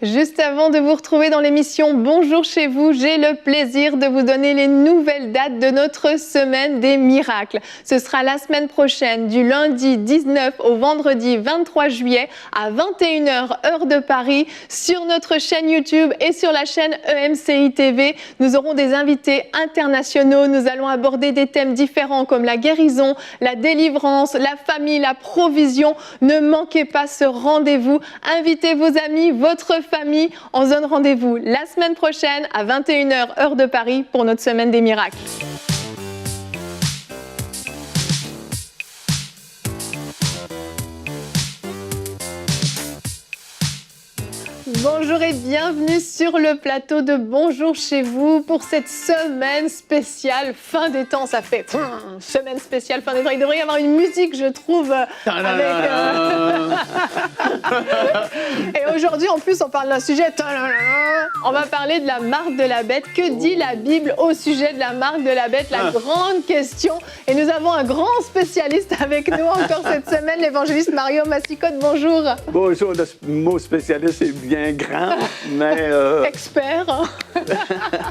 Juste avant de vous retrouver dans l'émission Bonjour chez vous, j'ai le plaisir de vous donner les nouvelles dates de notre semaine des miracles. Ce sera la semaine prochaine, du lundi 19 au vendredi 23 juillet à 21h heure de Paris, sur notre chaîne YouTube et sur la chaîne EMCI TV. Nous aurons des invités internationaux. Nous allons aborder des thèmes différents comme la guérison, la délivrance, la famille, la provision. Ne manquez pas ce rendez-vous. Invitez vos amis, votre famille. On se donne rendez-vous la semaine prochaine à 21h heure de Paris pour notre semaine des miracles. Bonjour et bienvenue sur le plateau de Bonjour chez vous pour cette semaine spéciale fin des temps. Ça fait semaine spéciale fin des temps. Il devrait y avoir une musique, je trouve, avec... Et aujourd'hui, en plus, on parle d'un sujet... On va parler de la marque de la bête. Que dit la Bible au sujet de la marque de la bête? La grande question. Et nous avons un grand spécialiste avec nous encore cette semaine, l'évangéliste Mario Massicotte. Bonjour. Bonjour, le mot spécialiste est bien grand, mais... Expert.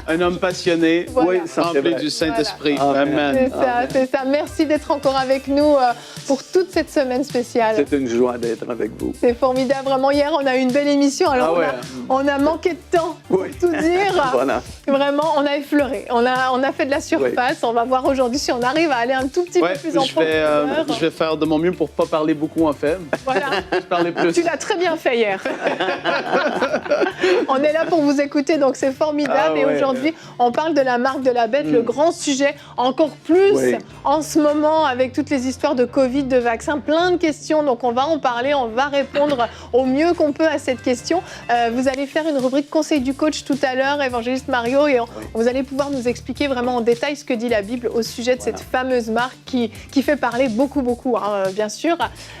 Un homme passionné, Voilà. oui, rempli du Saint-Esprit. Voilà. Amen. C'est ça. Merci d'être encore avec nous pour toute cette semaine spéciale. C'est une joie d'être avec vous. C'est formidable. Vraiment, hier, on a eu une belle émission. Alors, on a manqué de temps pour tout dire. Voilà. Vraiment, on a effleuré. On a fait de la surface. On va voir aujourd'hui si on arrive à aller un tout petit peu plus en profondeur. Je vais faire de mon mieux pour ne pas parler beaucoup, en fait. Voilà. Je parler plus. Tu l'as très bien fait hier. On est là pour vous écouter, donc c'est formidable. Et aujourd'hui, on parle de la marque de la bête, le grand sujet, encore plus en ce moment avec toutes les histoires de Covid, de vaccins, plein de questions. Donc on va en parler, on va répondre au mieux qu'on peut à cette question. Vous allez faire une rubrique conseil du coach tout à l'heure, évangéliste Mario, et vous allez pouvoir nous expliquer vraiment en détail ce que dit la Bible au sujet de cette fameuse marque qui fait parler beaucoup, bien sûr.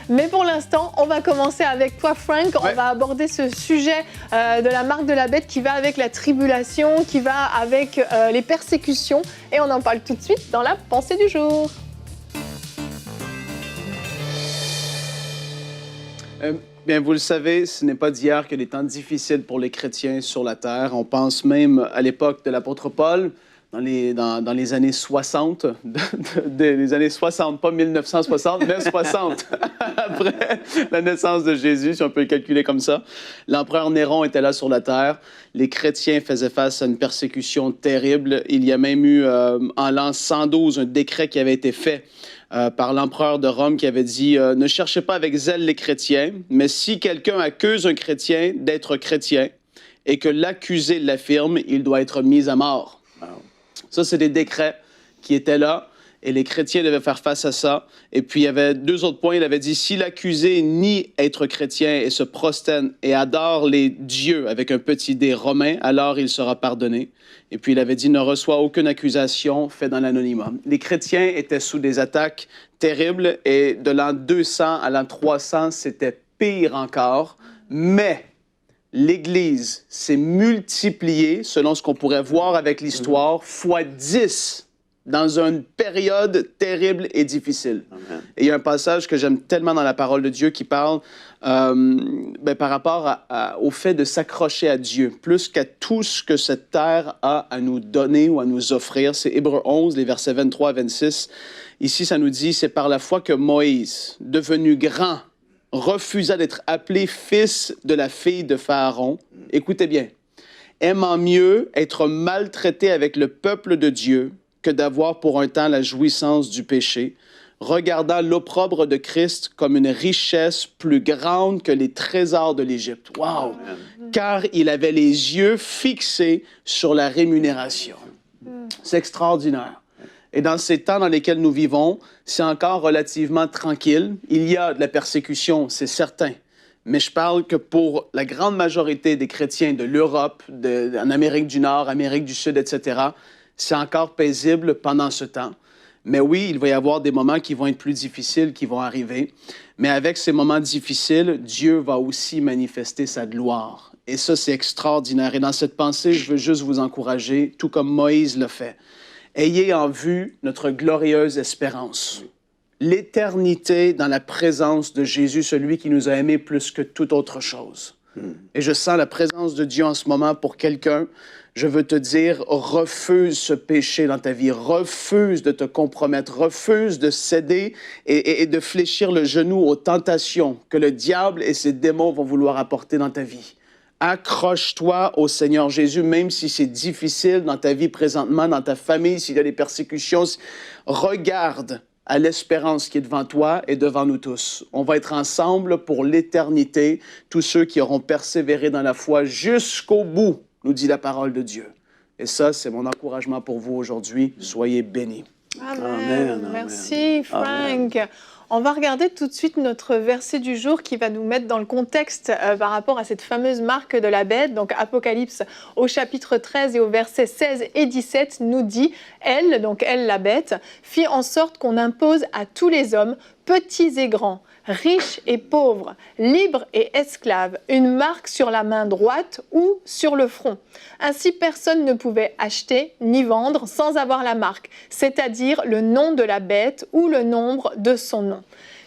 Mais pour l'instant, on va commencer avec toi, Frank. On va aborder ce sujet de la marque de la bête qui va avec la tribulation, qui va avec les persécutions. Et on en parle tout de suite dans la pensée du jour. Bien, vous le savez, ce n'est pas d'hier que des temps difficiles pour les chrétiens sur la terre. On pense même à l'époque de l'apôtre Paul, dans les années 60, les années 60, pas 1960, mais 60, après la naissance de Jésus, si on peut le calculer comme ça. L'empereur Néron était là sur la terre. Les chrétiens faisaient face à une persécution terrible. Il y a même eu, en l'an 112, un décret qui avait été fait par l'empereur de Rome qui avait dit ne cherchez pas avec zèle les chrétiens, mais si quelqu'un accuse un chrétien d'être chrétien et que l'accusé l'affirme, il doit être mis à mort. Ça, c'est des décrets qui étaient là et les chrétiens devaient faire face à ça. Et puis, il y avait deux autres points. Il avait dit, si l'accusé nie être chrétien et se prosterne et adore les dieux avec un petit d romain, alors il sera pardonné. Et puis, il avait dit, ne reçoit aucune accusation faite dans l'anonymat. Les chrétiens étaient sous des attaques terribles et de l'an 200 à l'an 300, c'était pire encore. Mais l'Église s'est multipliée, selon ce qu'on pourrait voir avec l'histoire, fois 10 dans une période terrible et difficile. Amen. Et il y a un passage que j'aime tellement dans la parole de Dieu qui parle par rapport au fait de s'accrocher à Dieu, plus qu'à tout ce que cette terre a à nous donner ou à nous offrir. C'est Hébreux 11, les versets 23 à 26. Ici, ça nous dit, c'est par la foi que Moïse, devenu grand, refusa d'être appelé fils de la fille de Pharaon. Écoutez bien. Aimant mieux être maltraité avec le peuple de Dieu que d'avoir pour un temps la jouissance du péché, regardant l'opprobre de Christ comme une richesse plus grande que les trésors de l'Égypte. Wow! Car il avait les yeux fixés sur la rémunération. C'est extraordinaire. Et dans ces temps dans lesquels nous vivons, c'est encore relativement tranquille. Il y a de la persécution, c'est certain. Mais je parle que pour la grande majorité des chrétiens de l'Europe, en Amérique du Nord, Amérique du Sud, etc., c'est encore paisible pendant ce temps. Mais oui, il va y avoir des moments qui vont être plus difficiles, qui vont arriver. Mais avec ces moments difficiles, Dieu va aussi manifester sa gloire. Et ça, c'est extraordinaire. Et dans cette pensée, je veux juste vous encourager, tout comme Moïse l'a fait. Ayez en vue notre glorieuse espérance. L'éternité dans la présence de Jésus, celui qui nous a aimés plus que toute autre chose. Et je sens la présence de Dieu en ce moment pour quelqu'un. Je veux te dire, refuse ce péché dans ta vie, refuse de te compromettre, refuse de céder et de fléchir le genou aux tentations que le diable et ses démons vont vouloir apporter dans ta vie. Accroche-toi au Seigneur Jésus, même si c'est difficile dans ta vie présentement, dans ta famille, s'il y a des persécutions. Regarde à l'espérance qui est devant toi et devant nous tous. On va être ensemble pour l'éternité, tous ceux qui auront persévéré dans la foi jusqu'au bout, nous dit la parole de Dieu. Et ça, c'est mon encouragement pour vous aujourd'hui. Soyez bénis. Amen. Amen. Merci, Frank. Amen. On va regarder tout de suite notre verset du jour qui va nous mettre dans le contexte par rapport à cette fameuse marque de la bête. Donc Apocalypse au chapitre 13 et au verset 16 et 17 nous dit « Elle, donc elle la bête, fit en sorte qu'on impose à tous les hommes, petits et grands, riches et pauvres, libres et esclaves, une marque sur la main droite ou sur le front. Ainsi, personne ne pouvait acheter ni vendre sans avoir la marque, c'est-à-dire le nom de la bête ou le nombre de son nom. »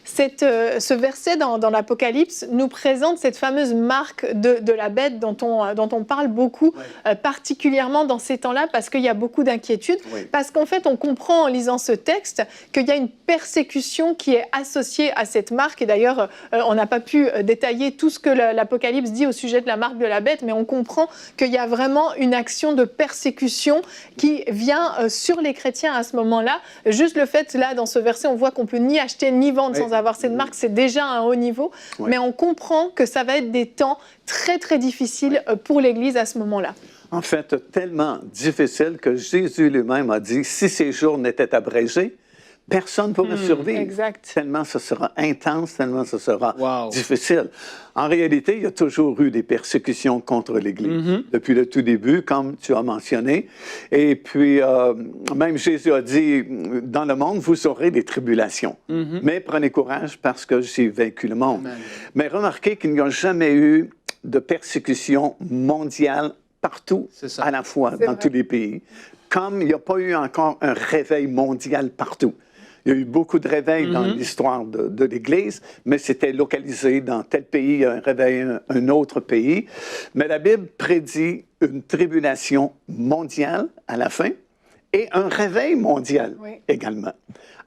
Ce verset dans l'Apocalypse nous présente cette fameuse marque de la bête dont on parle beaucoup, particulièrement dans ces temps-là, parce qu'il y a beaucoup d'inquiétudes. Parce qu'en fait, on comprend en lisant ce texte qu'il y a une persécution qui est associée à cette marque. Et d'ailleurs, on n'a pas pu détailler tout ce que l'Apocalypse dit au sujet de la marque de la bête, mais on comprend qu'il y a vraiment une action de persécution qui vient sur les chrétiens à ce moment-là. Juste le fait, là, dans ce verset, on voit qu'on peut ni acheter ni vendre sans avoir cette marque, c'est déjà un haut niveau, mais on comprend que ça va être des temps très, très difficiles pour l'Église à ce moment-là. En fait, tellement difficile que Jésus lui-même a dit, si ces jours n'étaient abrégés, personne ne pourrait survivre. Exact. Tellement ce sera intense, tellement ce sera difficile. En réalité, il y a toujours eu des persécutions contre l'Église, depuis le tout début, comme tu as mentionné. Et puis, même Jésus a dit, dans le monde, vous aurez des tribulations. Mais prenez courage parce que j'ai vaincu le monde. Amen. Mais remarquez qu'il n'y a jamais eu de persécution mondiale partout, à la fois, dans tous les pays, comme il n'y a pas eu encore un réveil mondial partout. Il y a eu beaucoup de réveils dans l'histoire de l'Église, mais c'était localisé dans tel pays, un réveil, un autre pays. Mais la Bible prédit une tribulation mondiale à la fin et un réveil mondial également.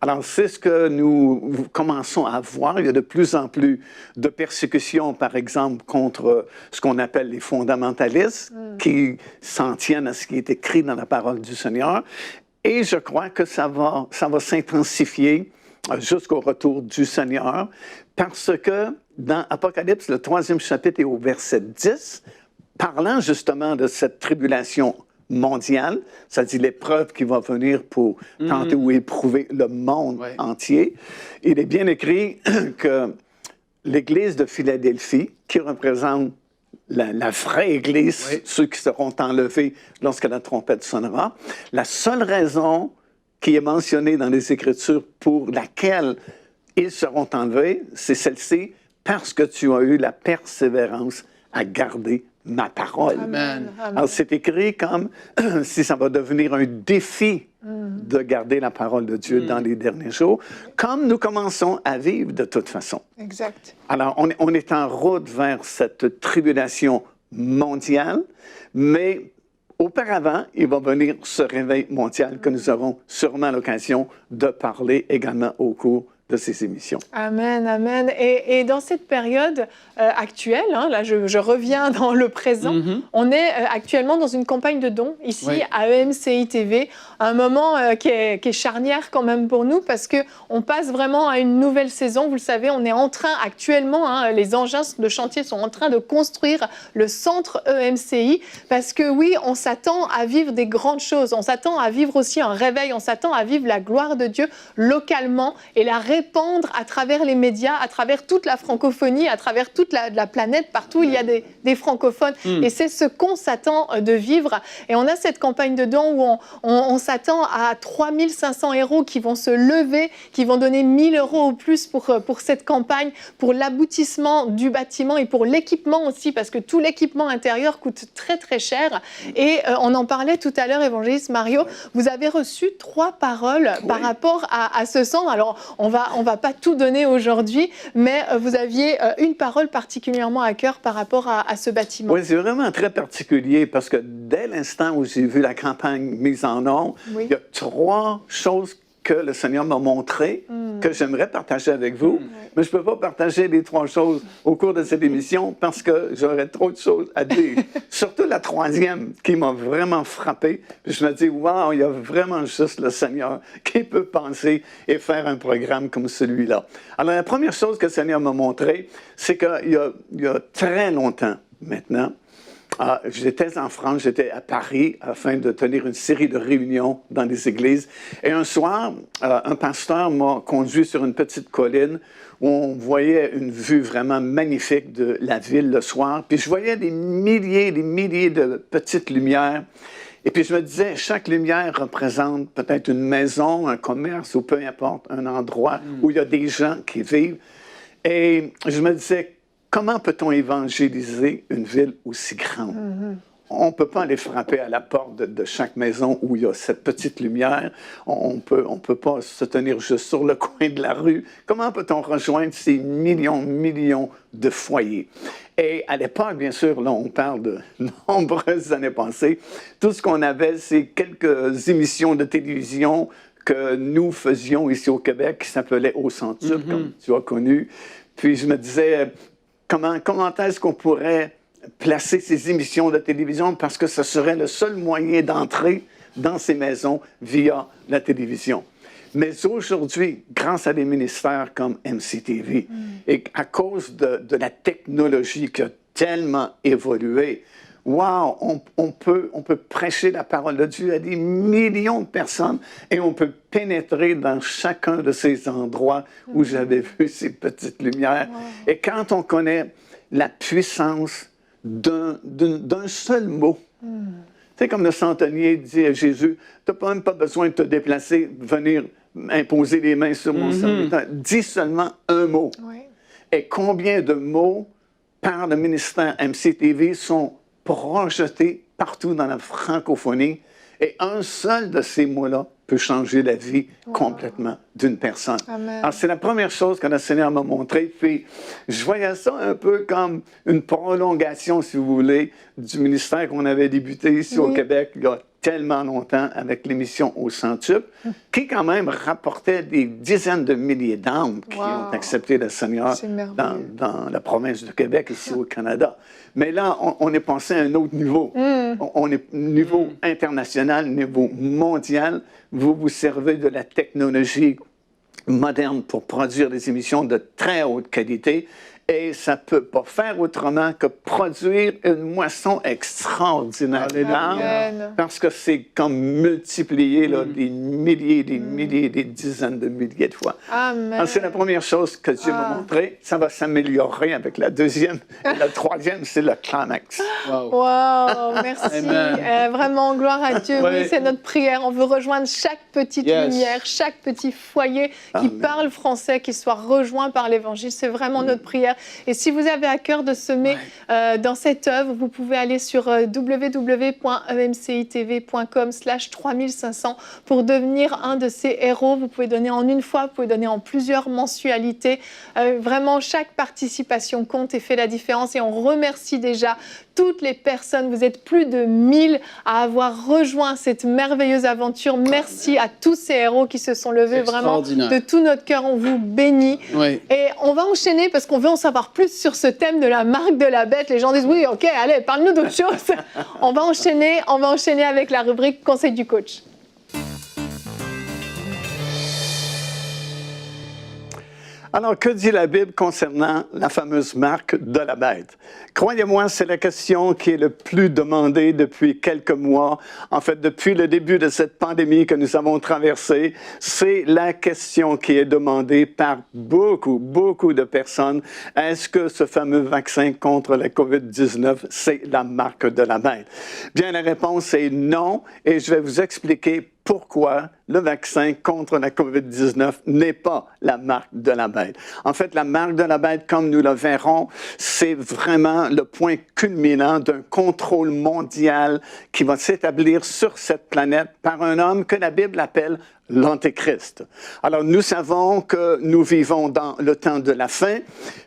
Alors, c'est ce que nous commençons à voir. Il y a de plus en plus de persécutions, par exemple, contre ce qu'on appelle les fondamentalistes, qui s'en tiennent à ce qui est écrit dans la parole du Seigneur. Et je crois que ça va s'intensifier jusqu'au retour du Seigneur, parce que dans Apocalypse, le 3e chapitre et au verset 10, parlant justement de cette tribulation mondiale, ça dit l'épreuve qui va venir pour tenter ou éprouver le monde entier, il est bien écrit que l'Église de Philadelphie, qui représente la vraie Église, ceux qui seront enlevés lorsque la trompette sonnera, la seule raison qui est mentionnée dans les Écritures pour laquelle ils seront enlevés, c'est celle-ci, parce que tu as eu la persévérance à garder ma parole. Amen. Alors, c'est écrit comme si ça va devenir un défi de garder la parole de Dieu dans les derniers jours, comme nous commençons à vivre de toute façon. Exact. Alors, on est en route vers cette tribulation mondiale, mais auparavant, il va venir ce réveil mondial que nous aurons sûrement l'occasion de parler également au cours de ces émissions. Amen, amen. Et dans cette période actuelle, là je reviens dans le présent, on est actuellement dans une campagne de dons, ici à EMCI TV, un moment qui est charnière quand même pour nous, parce qu'on passe vraiment à une nouvelle saison. Vous le savez, on est en train actuellement, les engins de chantier sont en train de construire le centre EMCI, parce que oui, on s'attend à vivre des grandes choses, on s'attend à vivre aussi un réveil, on s'attend à vivre la gloire de Dieu localement et la répandre à travers les médias, à travers toute la francophonie, à travers toute la planète, partout il y a des francophones. Et c'est ce qu'on s'attend de vivre. Et on a cette campagne de dons où on s'attend à 3500 héros qui vont se lever, qui vont donner 1000 euros au plus pour cette campagne, pour l'aboutissement du bâtiment et pour l'équipement aussi, parce que tout l'équipement intérieur coûte très très cher. Et on en parlait tout à l'heure, évangéliste Mario, vous avez reçu 3 paroles par rapport à ce centre. Alors on va va pas tout donner aujourd'hui, mais vous aviez une parole particulièrement à cœur par rapport à ce bâtiment. Oui, c'est vraiment très particulier parce que dès l'instant où j'ai vu la campagne mise en œuvre, il y a 3 choses que le Seigneur m'a montré, que j'aimerais partager avec vous, mais je ne peux pas partager les 3 choses au cours de cette émission parce que j'aurais trop de choses à dire. Surtout la 3e qui m'a vraiment frappé. Puis je me dis, wow, il y a vraiment juste le Seigneur qui peut penser et faire un programme comme celui-là. Alors la première chose que le Seigneur m'a montré, c'est qu'il y a très longtemps maintenant, j'étais en France, j'étais à Paris afin de tenir une série de réunions dans des églises. Et un soir, un pasteur m'a conduit sur une petite colline où on voyait une vue vraiment magnifique de la ville le soir. Puis je voyais des milliers de petites lumières. Et puis je me disais, chaque lumière représente peut-être une maison, un commerce ou peu importe, un endroit où il y a des gens qui vivent. Et je me disais, comment peut-on évangéliser une ville aussi grande? On ne peut pas aller frapper à la porte de chaque maison où il y a cette petite lumière. On peut pas se tenir juste sur le coin de la rue. Comment peut-on rejoindre ces millions de foyers? Et à l'époque, bien sûr, là, on parle de nombreuses années passées, tout ce qu'on avait, c'est quelques émissions de télévision que nous faisions ici au Québec, qui s'appelait Au Centuple, comme tu as connu. Puis je me disais, comment est-ce qu'on pourrait placer ces émissions de télévision parce que ce serait le seul moyen d'entrer dans ces maisons via la télévision. Mais aujourd'hui, grâce à des ministères comme MCTV et à cause de la technologie qui a tellement évolué, wow, on peut prêcher la parole de Dieu à des millions de personnes et on peut pénétrer dans chacun de ces endroits où j'avais vu ces petites lumières. Wow. Et quand on connaît la puissance d'un seul mot, tu sais, comme le centenier dit à Jésus, tu n'as même pas besoin de te déplacer, venir imposer les mains sur mon serviteur. Dis seulement un mot. Oui. Et combien de mots par le ministère MCTV sont projetés partout dans la francophonie, et un seul de ces mots-là peut changer la vie complètement d'une personne. Amen. Alors, c'est la première chose que le Seigneur m'a montré. Puis, je voyais ça un peu comme une prolongation, si vous voulez, du ministère qu'on avait débuté ici au Québec il y a tellement longtemps avec l'émission Au Centuple, qui quand même rapportait des dizaines de milliers d'âmes qui ont accepté le Seigneur dans la province du Québec, ici au Canada. Mais là, on est passé à un autre niveau. On est niveau international, niveau mondial. Vous vous servez de la technologie moderne pour produire des émissions de très haute qualité. Et ça ne peut pas faire autrement que produire une moisson extraordinaire d'âmes, parce que c'est comme multiplier là, des milliers, des dizaines de milliers de fois. C'est la première chose que Dieu m'a montré. Ça va s'améliorer avec la deuxième. Et la troisième, c'est le climax. Wow, merci. Vraiment, gloire à Dieu. Oui, c'est notre prière. On veut rejoindre chaque petite lumière, chaque petit foyer qui parle français, qui soit rejoint par l'Évangile. C'est vraiment notre prière. Et si vous avez à cœur de semer dans cette œuvre, vous pouvez aller sur www.emcitv.com/3500 pour devenir un de ces héros. Vous pouvez donner en une fois, vous pouvez donner en plusieurs mensualités. Vraiment, chaque participation compte et fait la différence. Et on remercie déjà toutes les personnes. Vous êtes plus de 1000 à avoir rejoint cette merveilleuse aventure. Merci à tous ces héros qui se sont levés. Vraiment, de tout notre cœur, on vous bénit. Et on va enchaîner parce qu'on veut en savoir plus sur ce thème de la marque de la bête. Les gens disent oui, ok, allez, parle-nous d'autre chose. On va enchaîner avec la rubrique Conseil du coach. Alors, que dit la Bible concernant la fameuse marque de la bête? Croyez-moi, c'est la question qui est le plus demandée depuis quelques mois. En fait, depuis le début de cette pandémie que nous avons traversée, c'est la question qui est demandée par beaucoup de personnes. Est-ce que ce fameux vaccin contre la COVID-19, c'est la marque de la bête? Bien, la réponse est non, et je vais vous expliquer pourquoi le vaccin contre la COVID-19 n'est pas la marque de la bête. En fait, la marque de la bête, comme nous le verrons, c'est vraiment le point culminant d'un contrôle mondial qui va s'établir sur cette planète par un homme que la Bible appelle l'Antéchrist. Alors, nous savons que nous vivons dans le temps de la fin,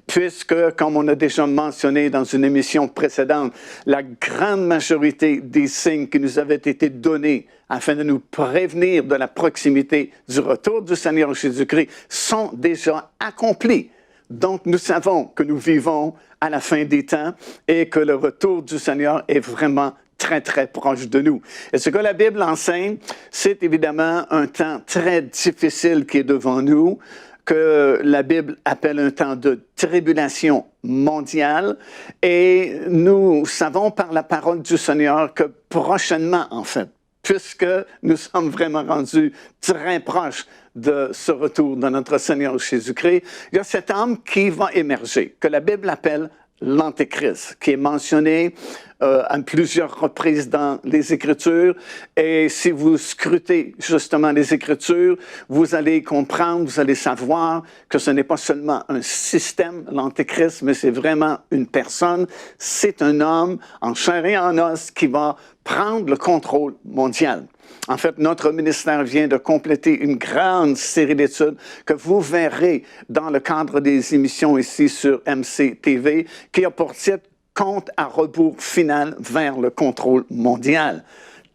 puisque, comme on a déjà mentionné dans une émission précédente, la grande majorité des signes qui nous avaient été donnés afin de nous prévenir de la proximité du retour du Seigneur Jésus-Christ sont déjà accomplis. Donc, nous savons que nous vivons à la fin des temps et que le retour du Seigneur est vraiment très, très proche de nous. Et ce que la Bible enseigne, c'est évidemment un temps très difficile qui est devant nous, que la Bible appelle un temps de tribulation mondiale. Et nous savons par la parole du Seigneur que prochainement, en fait, puisque nous sommes vraiment rendus très proches de ce retour de notre Seigneur Jésus-Christ, il y a cet homme qui va émerger, que la Bible appelle l'Antéchrist, qui est mentionné à plusieurs reprises dans les Écritures. Et si vous scrutez justement les Écritures, vous allez comprendre, vous allez savoir que ce n'est pas seulement un système, l'Antéchrist, mais c'est vraiment une personne. C'est un homme en chair et en os qui va prendre le contrôle mondial. En fait, notre ministère vient de compléter une grande série d'études que vous verrez dans le cadre des émissions ici sur MCTV, qui a pour titre « Compte à rebours final vers le contrôle mondial ».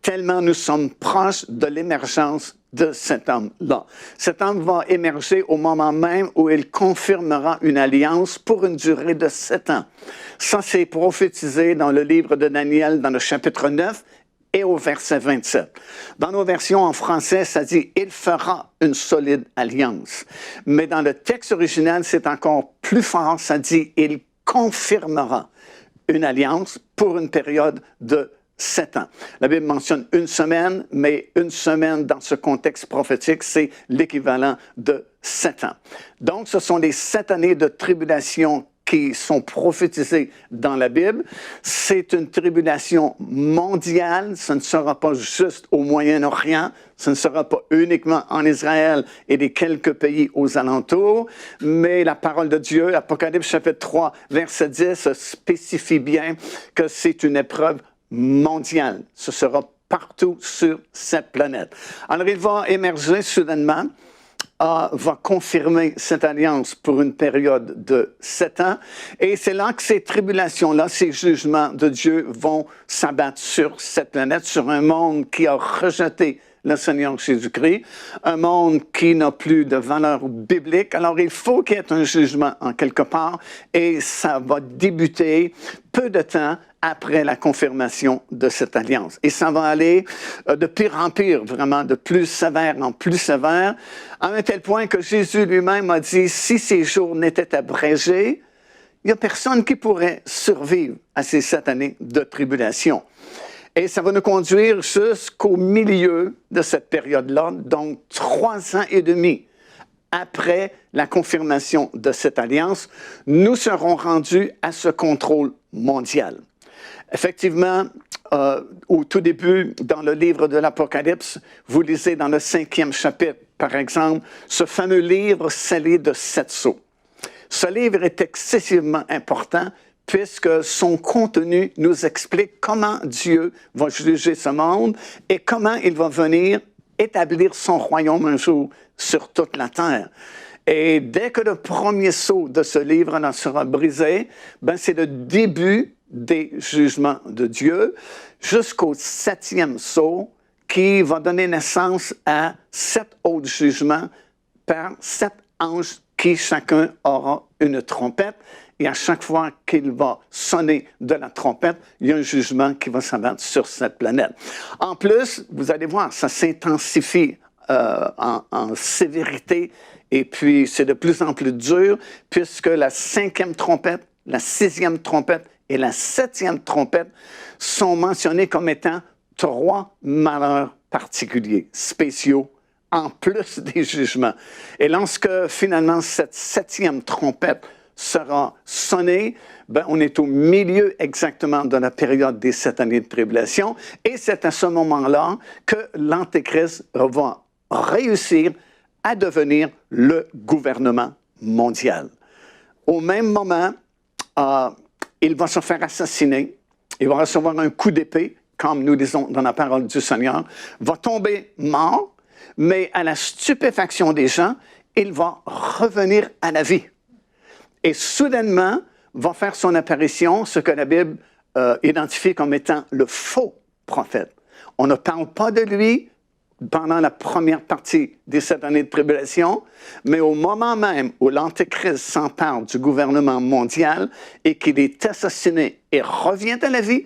Tellement nous sommes proches de l'émergence de cet homme-là. Cet homme va émerger au moment même où il confirmera une alliance pour une durée de 7 ans. Ça, c'est prophétisé dans le livre de Daniel, dans le chapitre 9, et au verset 27. Dans nos versions en français, ça dit « Il fera une solide alliance ». Mais dans le texte original, c'est encore plus fort, ça dit « Il confirmera une alliance pour une période de 7 ans ». La Bible mentionne une semaine, mais une semaine dans ce contexte prophétique, c'est l'équivalent de 7 ans. Donc, ce sont les 7 années de tribulation qui sont prophétisés dans la Bible. C'est une tribulation mondiale. Ce ne sera pas juste au Moyen-Orient. Ce ne sera pas uniquement en Israël et des quelques pays aux alentours. Mais la parole de Dieu, Apocalypse chapitre 3, verset 10, spécifie bien que c'est une épreuve mondiale. Ce sera partout sur cette planète. Alors, il va émerger soudainement, va confirmer cette alliance pour une période de 7 ans. Et c'est là que ces tribulations-là, ces jugements de Dieu vont s'abattre sur cette planète, sur un monde qui a rejeté le Seigneur Jésus-Christ, un monde qui n'a plus de valeur biblique. Alors, il faut qu'il y ait un jugement en quelque part, et ça va débuter peu de temps après la confirmation de cette alliance. Et ça va aller de pire en pire, vraiment, de plus sévère en plus sévère, à un tel point que Jésus lui-même a dit, si ces jours n'étaient abrégés, il n'y a personne qui pourrait survivre à ces 7 années de tribulation. Et ça va nous conduire jusqu'au milieu de cette période-là, donc 3 ans et demi après la confirmation de cette alliance, nous serons rendus à ce contrôle mondial. Effectivement, au tout début, dans le livre de l'Apocalypse, vous lisez dans le 5e chapitre, par exemple, ce fameux livre scellé de 7 sceaux. Ce livre est excessivement important puisque son contenu nous explique comment Dieu va juger ce monde et comment il va venir établir son royaume un jour sur toute la terre. Et dès que le premier sceau de ce livre-là sera brisé, ben c'est le début des jugements de Dieu jusqu'au 7e sceau qui va donner naissance à 7 autres jugements par 7 anges qui chacun aura une trompette. Et à chaque fois qu'il va sonner de la trompette, il y a un jugement qui va s'abattre sur cette planète. En plus, vous allez voir, ça s'intensifie en sévérité et puis c'est de plus en plus dur puisque la 5e trompette, la 6e trompette et la 7e trompette sont mentionnées comme étant 3 malheurs particuliers, spéciaux, en plus des jugements. Et lorsque finalement cette 7e trompette sera sonnée, ben, on est au milieu exactement de la période des 7 années de tribulation, et c'est à ce moment-là que l'Antéchrist va réussir à devenir le gouvernement mondial. Au même moment, il va se faire assassiner, il va recevoir un coup d'épée, comme nous disons dans la parole du Seigneur, va tomber mort, mais à la stupéfaction des gens, il va revenir à la vie. Et soudainement, va faire son apparition, ce que la Bible identifie comme étant le faux prophète. On ne parle pas de lui pendant la première partie des 7 années de tribulation, mais au moment même où l'Antéchrist s'empare du gouvernement mondial et qu'il est assassiné et revient à la vie,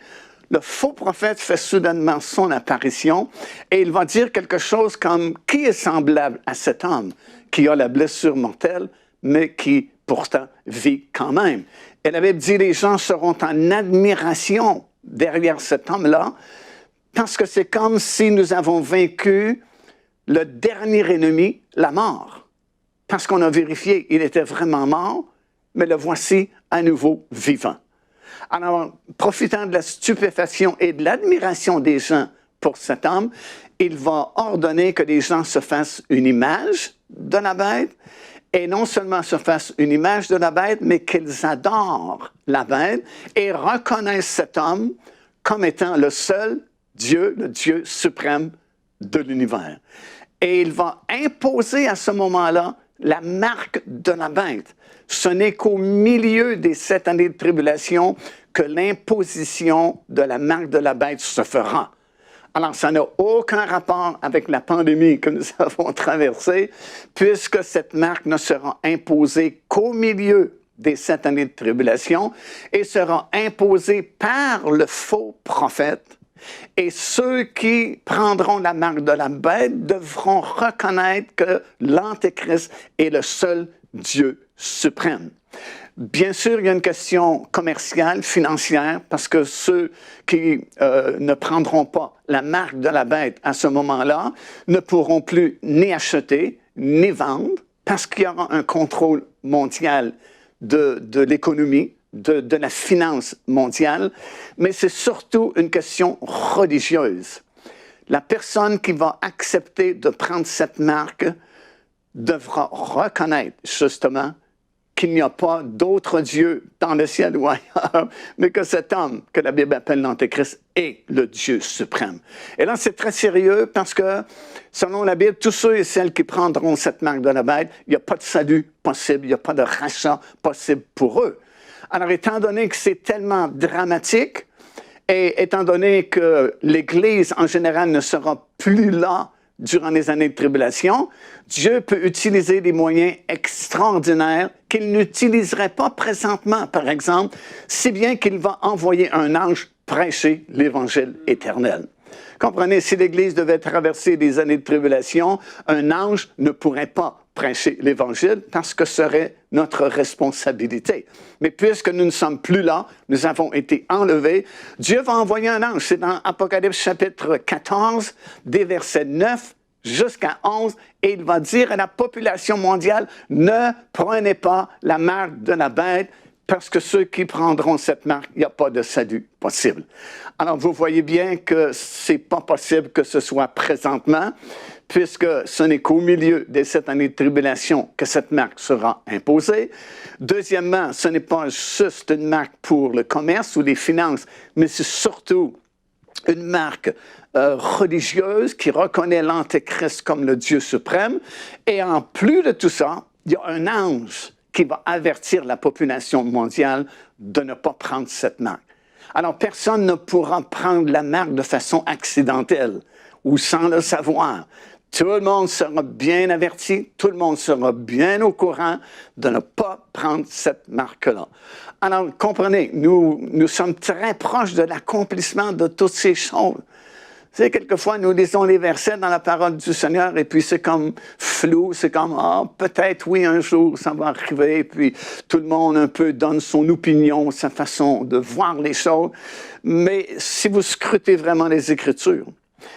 le faux prophète fait soudainement son apparition et il va dire quelque chose comme « Qui est semblable à cet homme qui a la blessure mortelle, mais qui pourtant vit quand même ?» Et la Bible dit « Les gens seront en admiration derrière cet homme-là, parce que c'est comme si nous avons vaincu le dernier ennemi, la mort. Parce qu'on a vérifié, il était vraiment mort, mais le voici à nouveau vivant. » Alors, profitant de la stupéfaction et de l'admiration des gens pour cet homme, il va ordonner que les gens se fassent une image de la bête, et non seulement se fassent une image de la bête, mais qu'ils adorent la bête et reconnaissent cet homme comme étant le seul Dieu, le Dieu suprême de l'univers. Et il va imposer à ce moment-là la marque de la bête. Ce n'est qu'au milieu des 7 années de tribulation que l'imposition de la marque de la bête se fera. Alors, ça n'a aucun rapport avec la pandémie que nous avons traversée, puisque cette marque ne sera imposée qu'au milieu des 7 années de tribulation et sera imposée par le faux prophète. Et ceux qui prendront la marque de la bête devront reconnaître que l'Antéchrist est le seul Dieu suprême. Bien sûr, il y a une question commerciale, financière, parce que ceux qui ne prendront pas la marque de la bête à ce moment-là ne pourront plus ni acheter, ni vendre, parce qu'il y aura un contrôle mondial de l'économie, de la finance mondiale, mais c'est surtout une question religieuse. La personne qui va accepter de prendre cette marque devra reconnaître justement qu'il n'y a pas d'autre Dieu dans le ciel ou ailleurs, mais que cet homme, que la Bible appelle l'Antéchrist, est le Dieu suprême. Et là, c'est très sérieux parce que, selon la Bible, tous ceux et celles qui prendront cette marque de la bête, il n'y a pas de salut possible, il n'y a pas de rachat possible pour eux. Alors, étant donné que c'est tellement dramatique, et étant donné que l'Église, en général, ne sera plus là durant les années de tribulation, Dieu peut utiliser des moyens extraordinaires qu'il n'utiliserait pas présentement, par exemple, si bien qu'il va envoyer un ange prêcher l'Évangile éternel. Comprenez, si l'Église devait traverser des années de tribulation, un ange ne pourrait pas prêcher l'Évangile parce que ce serait notre responsabilité. Mais puisque nous ne sommes plus là, nous avons été enlevés, Dieu va envoyer un ange. C'est dans Apocalypse chapitre 14, des versets 9 jusqu'à 11, et il va dire à la population mondiale, ne prenez pas la marque de la bête, parce que ceux qui prendront cette marque, il n'y a pas de salut possible. Alors, vous voyez bien que ce n'est pas possible que ce soit présentement, puisque ce n'est qu'au milieu des 7 années de tribulation que cette marque sera imposée. Deuxièmement, ce n'est pas juste une marque pour le commerce ou les finances, mais c'est surtout une marque religieuse qui reconnaît l'Antéchrist comme le Dieu suprême. Et en plus de tout ça, il y a un ange qui va avertir la population mondiale de ne pas prendre cette marque. Alors, personne ne pourra prendre la marque de façon accidentelle ou sans le savoir. Tout le monde sera bien averti, tout le monde sera bien au courant de ne pas prendre cette marque-là. Alors, comprenez, nous sommes très proches de l'accomplissement de toutes ces choses. Tu sais, quelquefois, nous lisons les versets dans la parole du Seigneur et puis c'est comme flou, c'est comme, peut-être oui, un jour, ça va arriver. Puis tout le monde un peu donne son opinion, sa façon de voir les choses. Mais si vous scrutez vraiment les Écritures,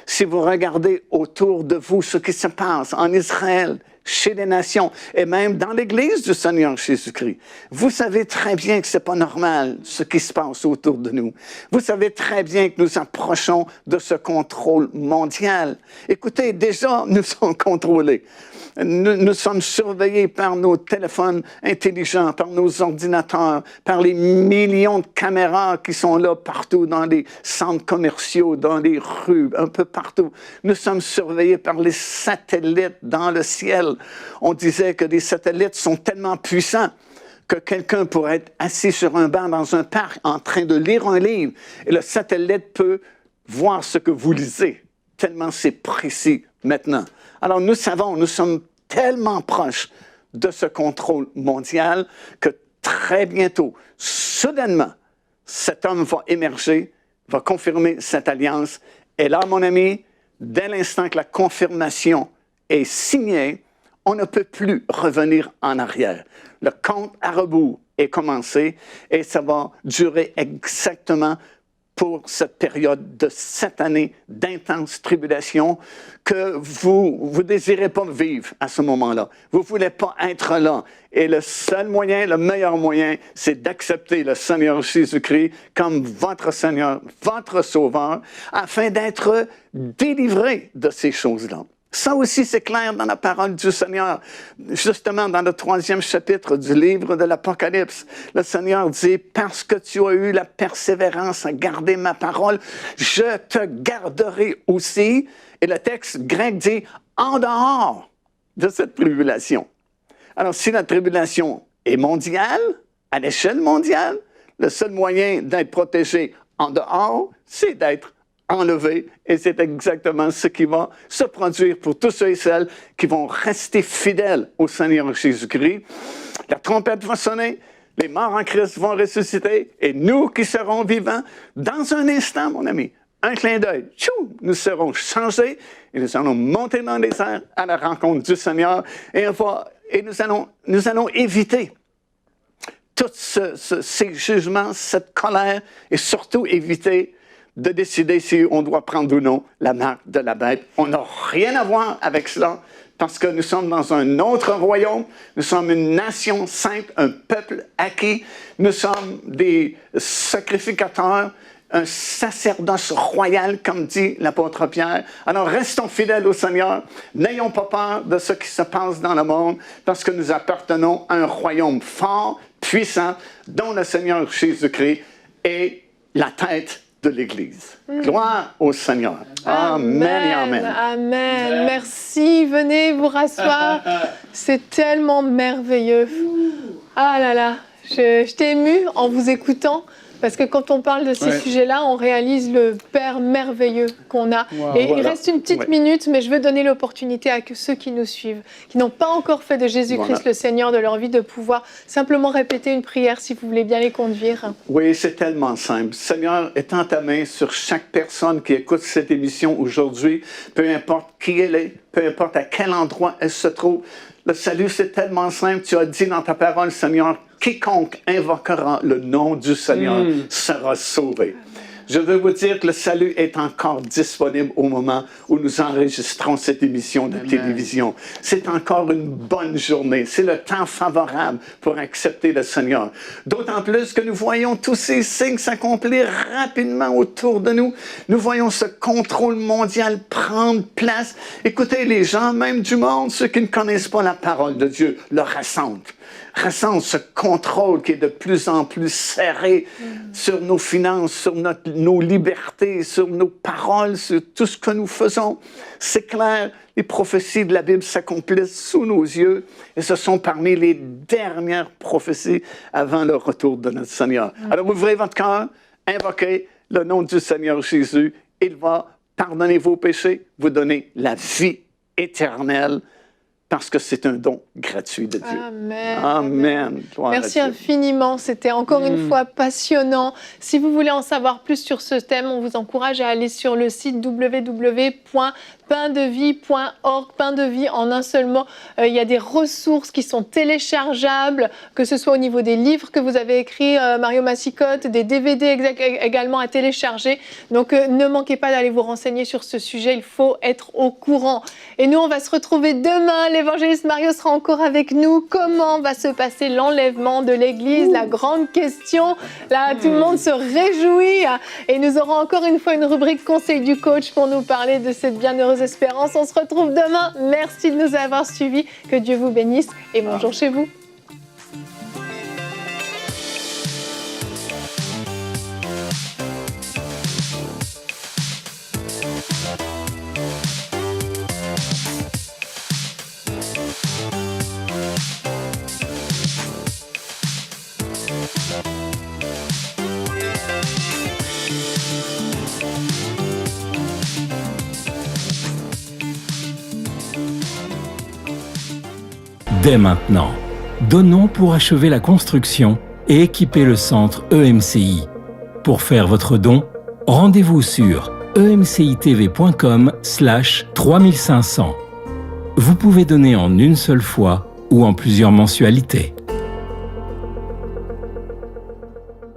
si vous regardez autour de vous ce qui se passe en Israël, chez les nations et même dans l'Église du Seigneur Jésus-Christ. Vous savez très bien que ce n'est pas normal ce qui se passe autour de nous. Vous savez très bien que nous approchons de ce contrôle mondial. Écoutez, déjà, nous sommes contrôlés. Nous sommes surveillés par nos téléphones intelligents, par nos ordinateurs, par les millions de caméras qui sont là partout dans les centres commerciaux, dans les rues, un peu partout. Nous sommes surveillés par les satellites dans le ciel. On disait que les satellites sont tellement puissants que quelqu'un pourrait être assis sur un banc dans un parc en train de lire un livre et le satellite peut voir ce que vous lisez, tellement c'est précis maintenant. Alors nous savons, nous sommes tellement proches de ce contrôle mondial que très bientôt, soudainement, cet homme va émerger, va confirmer cette alliance. Et là, mon ami, dès l'instant que la confirmation est signée, on ne peut plus revenir en arrière. Le compte à rebours est commencé et ça va durer exactement pour cette période de 7 années d'intense tribulation que vous désirez pas vivre à ce moment-là. Vous voulez pas être là. Et le seul moyen, le meilleur moyen, c'est d'accepter le Seigneur Jésus-Christ comme votre Seigneur, votre Sauveur, afin d'être délivré de ces choses-là. Ça aussi, c'est clair dans la parole du Seigneur. Justement, dans le 3e chapitre du livre de l'Apocalypse, le Seigneur dit, « Parce que tu as eu la persévérance à garder ma parole, je te garderai aussi. » Et le texte grec dit, « En dehors de cette tribulation. » Alors, si la tribulation est mondiale, à l'échelle mondiale, le seul moyen d'être protégé en dehors, c'est d'être enlevé, et c'est exactement ce qui va se produire pour tous ceux et celles qui vont rester fidèles au Seigneur Jésus-Christ. La trompette va sonner, les morts en Christ vont ressusciter, et nous qui serons vivants, dans un instant, mon ami, un clin d'œil, nous serons changés, et nous allons monter dans les airs à la rencontre du Seigneur, et nous allons éviter tous ces jugements, cette colère, et surtout éviter de décider si on doit prendre ou non la marque de la bête. On n'a rien à voir avec cela parce que nous sommes dans un autre royaume, nous sommes une nation sainte, un peuple acquis, nous sommes des sacrificateurs, un sacerdoce royal, comme dit l'apôtre Pierre. Alors restons fidèles au Seigneur, n'ayons pas peur de ce qui se passe dans le monde parce que nous appartenons à un royaume fort, puissant, dont le Seigneur Jésus-Christ est la tête de l'Église. Gloire au Seigneur. Amen et amen. Amen. Merci. Venez vous rasseoir. C'est tellement merveilleux. Ah là là, je t'ai émue en vous écoutant. Parce que quand on parle de ces sujets-là, on réalise le Père merveilleux qu'on a. Wow, et il reste une petite minute, mais je veux donner l'opportunité à ceux qui nous suivent, qui n'ont pas encore fait de Jésus-Christ le Seigneur de leur vie, de pouvoir simplement répéter une prière si vous voulez bien les conduire. Oui, c'est tellement simple. Seigneur, étends ta main sur chaque personne qui écoute cette émission aujourd'hui, peu importe qui elle est, peu importe à quel endroit elle se trouve. Le salut, c'est tellement simple. Tu as dit dans ta parole, Seigneur, quiconque invoquera le nom du Seigneur sera sauvé. Je veux vous dire que le salut est encore disponible au moment où nous enregistrons cette émission de télévision. C'est encore une bonne journée. C'est le temps favorable pour accepter le Seigneur. D'autant plus que nous voyons tous ces signes s'accomplir rapidement autour de nous. Nous voyons ce contrôle mondial prendre place. Écoutez, les gens, même du monde, ceux qui ne connaissent pas la parole de Dieu, le ressentent ce contrôle qui est de plus en plus serré sur nos finances, sur nos libertés, sur nos paroles, sur tout ce que nous faisons. C'est clair, les prophéties de la Bible s'accomplissent sous nos yeux et ce sont parmi les dernières prophéties avant le retour de notre Seigneur. Alors ouvrez votre cœur, invoquez le nom du Seigneur Jésus. Il va pardonner vos péchés, vous donner la vie éternelle. Parce que c'est un don gratuit de Dieu. Amen. Amen. Merci infiniment. C'était encore une fois passionnant. Si vous voulez en savoir plus sur ce thème, on vous encourage à aller sur le site www.paindevie.org. Pain de vie en un seul mot. Il y a des ressources qui sont téléchargeables, que ce soit au niveau des livres que vous avez écrits, Mario Massicotte, des DVD également à télécharger. Donc ne manquez pas d'aller vous renseigner sur ce sujet. Il faut être au courant. Et nous, on va se retrouver demain, les l'évangéliste Mario sera encore avec nous. Comment va se passer l'enlèvement de l'Église? La grande question. Là, tout le monde se réjouit. Et nous aurons encore une fois une rubrique Conseil du coach pour nous parler de cette bienheureuse espérance. On se retrouve demain. Merci de nous avoir suivis. Que Dieu vous bénisse et bonjour chez vous. Dès maintenant, donnons pour achever la construction et équiper le centre EMCI. Pour faire votre don, rendez-vous sur emcitv.com/3500. Vous pouvez donner en une seule fois ou en plusieurs mensualités.